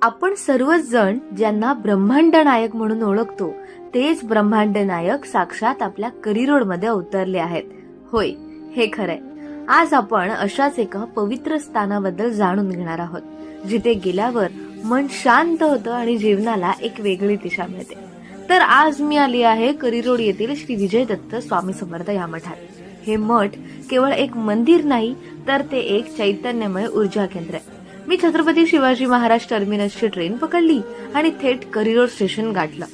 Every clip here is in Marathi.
आपण सर्वच जण ज्यांना ब्रह्मांड नायक म्हणून ओळखतो तेच ब्रह्मांड नायक साक्षात आपल्या करिरोड मध्ये अवतरले आहेत. होय, हे खरंय. आज आपण अशाच एका पवित्र स्थानाबद्दल जाणून घेणार आहोत, जिथे गेल्यावर मन शांत होतं आणि जीवनाला एक वेगळी दिशा मिळते. तर आज मी आली आहे करिरोड येथील श्री विजय दत्त स्वामी समर्थ या मठात. हे मठ केवळ एक मंदिर नाही, तर ते एक चैतन्यमय ऊर्जा केंद्र आहे. मी छत्रपती शिवाजी महाराज टर्मिनसची ट्रेन पकडली आणि थेट करिरोड स्टेशन गाठलं.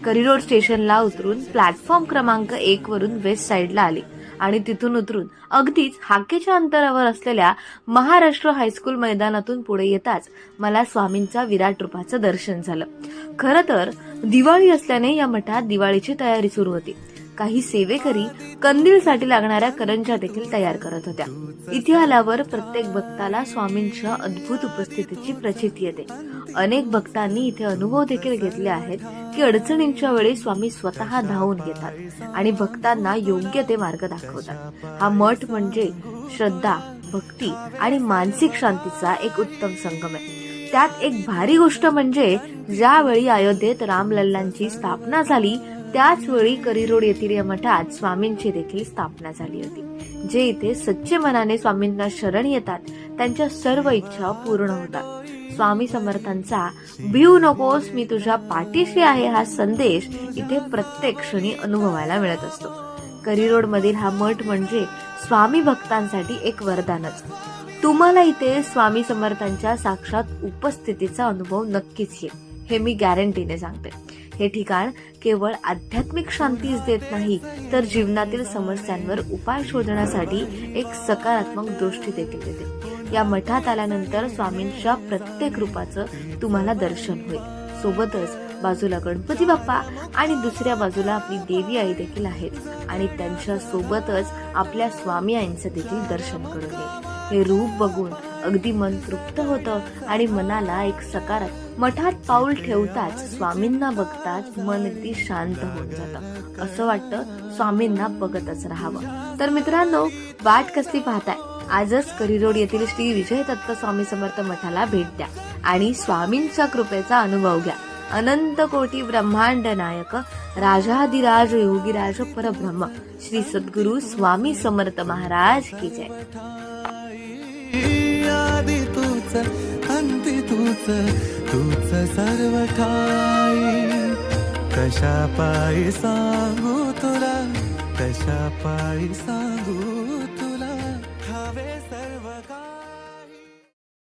करिरोड स्टेशनला उतरून प्लॅटफॉर्म क्रमांक 1 वरून वेस्ट साइडला आली आणि तिथून उतरून अगदीच हाकेच्या अंतरावर असलेल्या महाराष्ट्र हायस्कूल मैदानातून पुढे येताच मला स्वामींचा विराट रूपाचं दर्शन झालं. खरं तर दिवाळी असल्याने या मठात दिवाळीची तयारी सुरू होती. काही सेवेकरी कंदीलसाठी लागणाऱ्या करंज्या देखील तयार करत होत्या. इथे आल्यावर प्रत्येक भक्ताला स्वामींच्या अद्भुत उपस्थितीची प्रचिती येते. अनेक भक्तांनी इथे अनुभव देखील घेतले आहेत की अडचणींच्या वेळी स्वामी स्वतः धावून येतात आणि भक्तांना योग्य ते मार्ग दाखवतात. हा मठ म्हणजे श्रद्धा, भक्ती आणि मानसिक शांतीचा एक उत्तम संगम आहे. त्यात एक भारी गोष्ट म्हणजे ज्यावेळी अयोध्येत रामलल्लांची स्थापना झाली त्याच वेळी करिरोड येथील या मठात स्वामींची देखील स्थापना झाली होती. जे इथे सच्चे मनाने स्वामींना शरण येतात त्यांच्या सर्व इच्छा पूर्ण होतात. स्वामी समर्थांचा भिऊ नकोस, मी तुझ्या पाठीशी आहे हा संदेश इथे प्रत्येक क्षणी अनुभवायला मिळत असतो. करिरोड मधील हा मठ म्हणजे स्वामी भक्तांसाठी एक वरदानच. तुम्हाला इथे स्वामी समर्थांच्या साक्षात उपस्थितीचा अनुभव नक्कीच येईल, हे मी गॅरंटीने सांगते. हे ठिकाण केवळ आध्यात्मिक शांतीच देत नाही, तर जीवनातील समस्यांवर उपाय शोधण्यासाठी एक सकारात्मक दृष्टी देखील देते. या मठात आल्यानंतर स्वामींच्या प्रत्येक रूपाचं तुम्हाला दर्शन होईल. सोबतच बाजूला गणपती बाप्पा आणि दुसऱ्या बाजूला आपली देवी आई देखील आहेत आणि त्यांच्या सोबतच आपल्या स्वामी आईंचं देखील दर्शन करून येईल. हे रूप बघून अगदी मन तृप्त होतं आणि मनाला एक सकारात्मक. मठात पाऊल ठेवताच स्वामींना बघताच मन अगदी शांत होऊन जातं. असं वाटतं स्वामींना बघतच राहावं. तर मित्रांनो, वाट कसली पाहताय? आजच करिरोड येथील श्री विजय दत्त स्वामी समर्थ मठाला भेट द्या आणि स्वामींच्या कृपेचा अनुभव घ्या. अनंत कोटी ब्रह्मांड नायक राजाधिराज योगीराज परब्रह्म श्री सद्गुरु स्वामी समर्थ महाराज की जय. आदि तूच अंती तूच, तूच सर्व ठाई. कशा पायी सांगू तुला, कशा पायी सांगू